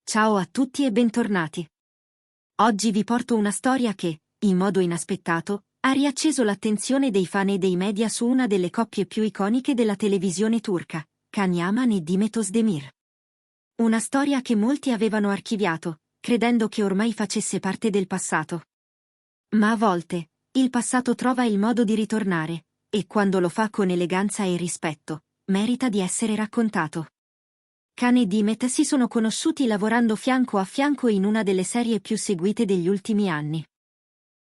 Ciao a tutti e bentornati. Oggi vi porto una storia che, in modo inaspettato, ha riacceso l'attenzione dei fan e dei media su una delle coppie più iconiche della televisione turca, Can Yaman e Demet Özdemir. Una storia che molti avevano archiviato, credendo che ormai facesse parte del passato. Ma a volte, il passato trova il modo di ritornare, e quando lo fa con eleganza e rispetto, merita di essere raccontato. Can e Demet si sono conosciuti lavorando fianco a fianco in una delle serie più seguite degli ultimi anni.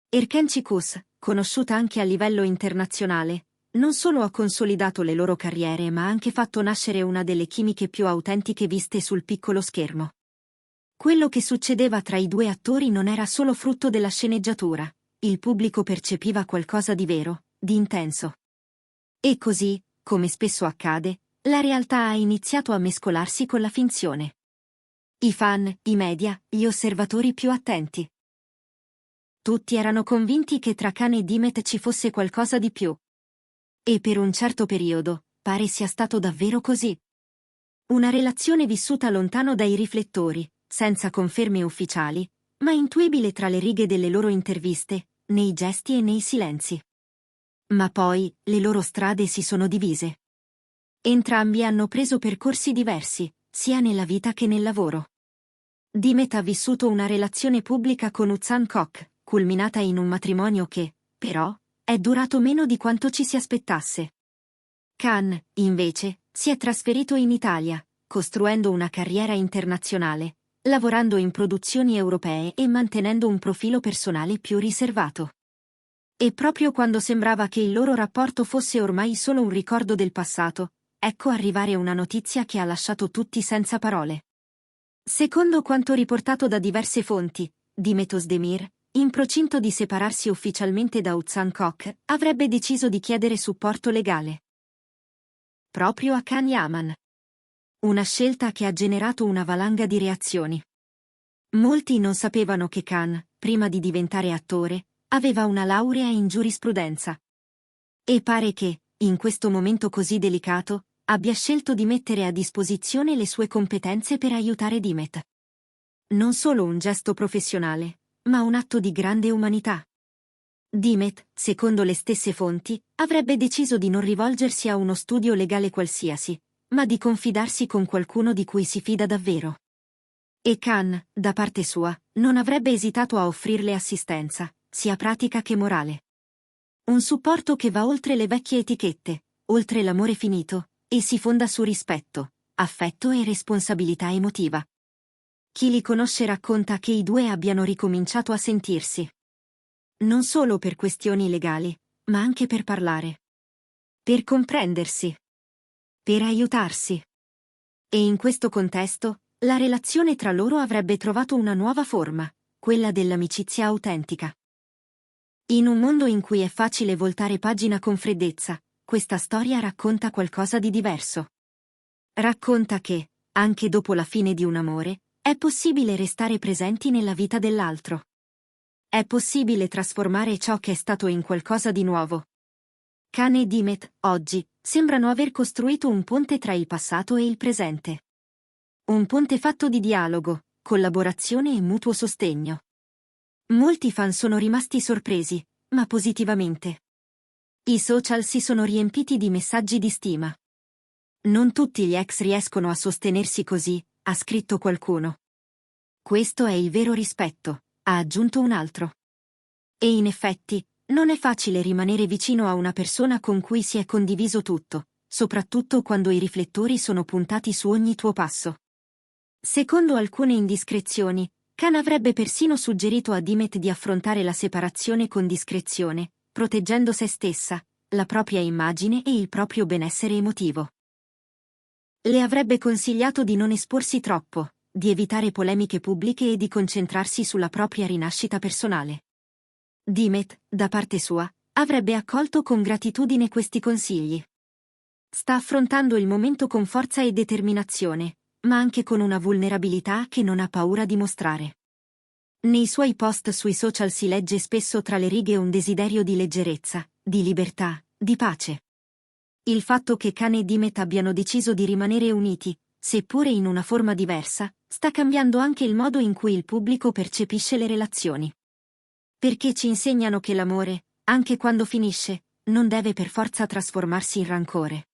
Erken Çikus, conosciuta anche a livello internazionale, non solo ha consolidato le loro carriere ma ha anche fatto nascere una delle chimiche più autentiche viste sul piccolo schermo. Quello che succedeva tra i due attori non era solo frutto della sceneggiatura, il pubblico percepiva qualcosa di vero, di intenso. E così, come spesso accade, la realtà ha iniziato a mescolarsi con la finzione. I fan, i media, gli osservatori più attenti. Tutti erano convinti che tra Can e Demet ci fosse qualcosa di più. E per un certo periodo, pare sia stato davvero così. Una relazione vissuta lontano dai riflettori, senza conferme ufficiali, ma intuibile tra le righe delle loro interviste, nei gesti e nei silenzi. Ma poi, le loro strade si sono divise. Entrambi hanno preso percorsi diversi, sia nella vita che nel lavoro. Demet ha vissuto una relazione pubblica con Uzan Koç, culminata in un matrimonio che, però, è durato meno di quanto ci si aspettasse. Can, invece, si è trasferito in Italia, costruendo una carriera internazionale, lavorando in produzioni europee e mantenendo un profilo personale più riservato. E proprio quando sembrava che il loro rapporto fosse ormai solo un ricordo del passato, ecco arrivare una notizia che ha lasciato tutti senza parole. Secondo quanto riportato da diverse fonti, Demet Özdemir, in procinto di separarsi ufficialmente da Uzan Koç, avrebbe deciso di chiedere supporto legale. Proprio a Can Yaman. Una scelta che ha generato una valanga di reazioni. Molti non sapevano che Can, prima di diventare attore, aveva una laurea in giurisprudenza. E pare che, in questo momento così delicato, abbia scelto di mettere a disposizione le sue competenze per aiutare Demet. Non solo un gesto professionale, ma un atto di grande umanità. Demet, secondo le stesse fonti, avrebbe deciso di non rivolgersi a uno studio legale qualsiasi, ma di confidarsi con qualcuno di cui si fida davvero. E Can, da parte sua, non avrebbe esitato a offrirle assistenza, sia pratica che morale. Un supporto che va oltre le vecchie etichette, oltre l'amore finito, e si fonda su rispetto, affetto e responsabilità emotiva. Chi li conosce racconta che i due abbiano ricominciato a sentirsi. Non solo per questioni legali, ma anche per parlare. Per comprendersi. Per aiutarsi. E in questo contesto, la relazione tra loro avrebbe trovato una nuova forma, quella dell'amicizia autentica. In un mondo in cui è facile voltare pagina con freddezza, questa storia racconta qualcosa di diverso. Racconta che, anche dopo la fine di un amore, è possibile restare presenti nella vita dell'altro. È possibile trasformare ciò che è stato in qualcosa di nuovo. Can e Demet, oggi, sembrano aver costruito un ponte tra il passato e il presente. Un ponte fatto di dialogo, collaborazione e mutuo sostegno. Molti fan sono rimasti sorpresi, ma positivamente. I social si sono riempiti di messaggi di stima. Non tutti gli ex riescono a sostenersi così, ha scritto qualcuno. Questo è il vero rispetto, ha aggiunto un altro. E in effetti, non è facile rimanere vicino a una persona con cui si è condiviso tutto, soprattutto quando i riflettori sono puntati su ogni tuo passo. Secondo alcune indiscrezioni, Can avrebbe persino suggerito a Demet di affrontare la separazione con discrezione, proteggendo se stessa, la propria immagine e il proprio benessere emotivo. Le avrebbe consigliato di non esporsi troppo, di evitare polemiche pubbliche e di concentrarsi sulla propria rinascita personale. Demet, da parte sua, avrebbe accolto con gratitudine questi consigli. Sta affrontando il momento con forza e determinazione, ma anche con una vulnerabilità che non ha paura di mostrare. Nei suoi post sui social si legge spesso tra le righe un desiderio di leggerezza, di libertà, di pace. Il fatto che Can e Demet abbiano deciso di rimanere uniti, seppure in una forma diversa, sta cambiando anche il modo in cui il pubblico percepisce le relazioni. Perché ci insegnano che l'amore, anche quando finisce, non deve per forza trasformarsi in rancore.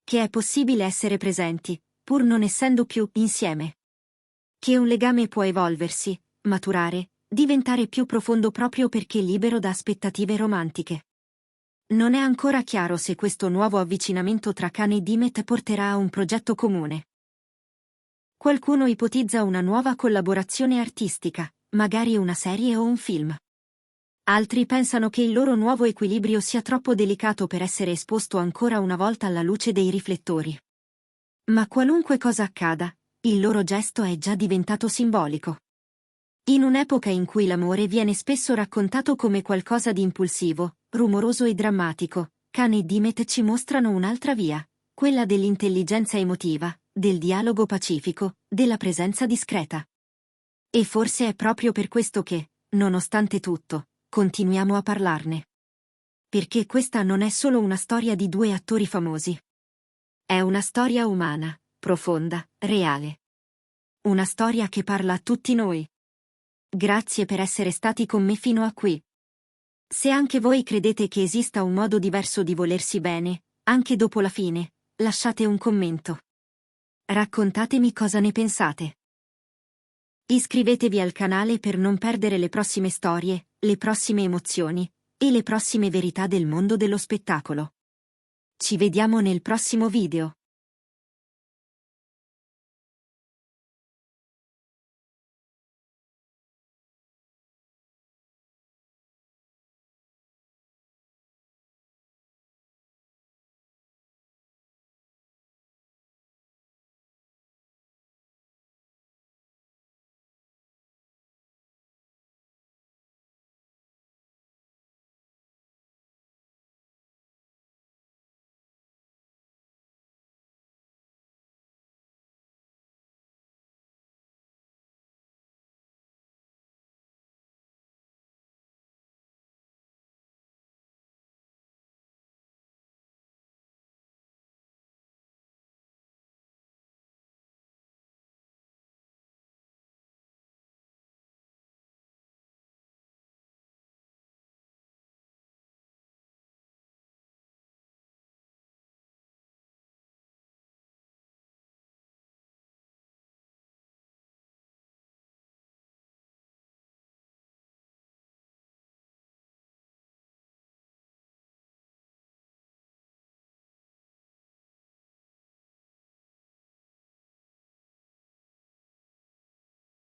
Che è possibile essere presenti, pur non essendo più insieme. Che un legame può evolversi, maturare, diventare più profondo proprio perché libero da aspettative romantiche. Non è ancora chiaro se questo nuovo avvicinamento tra Kane e Dimet porterà a un progetto comune. Qualcuno ipotizza una nuova collaborazione artistica, magari una serie o un film. Altri pensano che il loro nuovo equilibrio sia troppo delicato per essere esposto ancora una volta alla luce dei riflettori. Ma qualunque cosa accada, il loro gesto è già diventato simbolico. In un'epoca in cui l'amore viene spesso raccontato come qualcosa di impulsivo, rumoroso e drammatico, Kane e Dimet ci mostrano un'altra via, quella dell'intelligenza emotiva, del dialogo pacifico, della presenza discreta. E forse è proprio per questo che, nonostante tutto, continuiamo a parlarne. Perché questa non è solo una storia di due attori famosi. È una storia umana, profonda, reale. Una storia che parla a tutti noi. Grazie per essere stati con me fino a qui. Se anche voi credete che esista un modo diverso di volersi bene, anche dopo la fine, lasciate un commento. Raccontatemi cosa ne pensate. Iscrivetevi al canale per non perdere le prossime storie, le prossime emozioni e le prossime verità del mondo dello spettacolo. Ci vediamo nel prossimo video.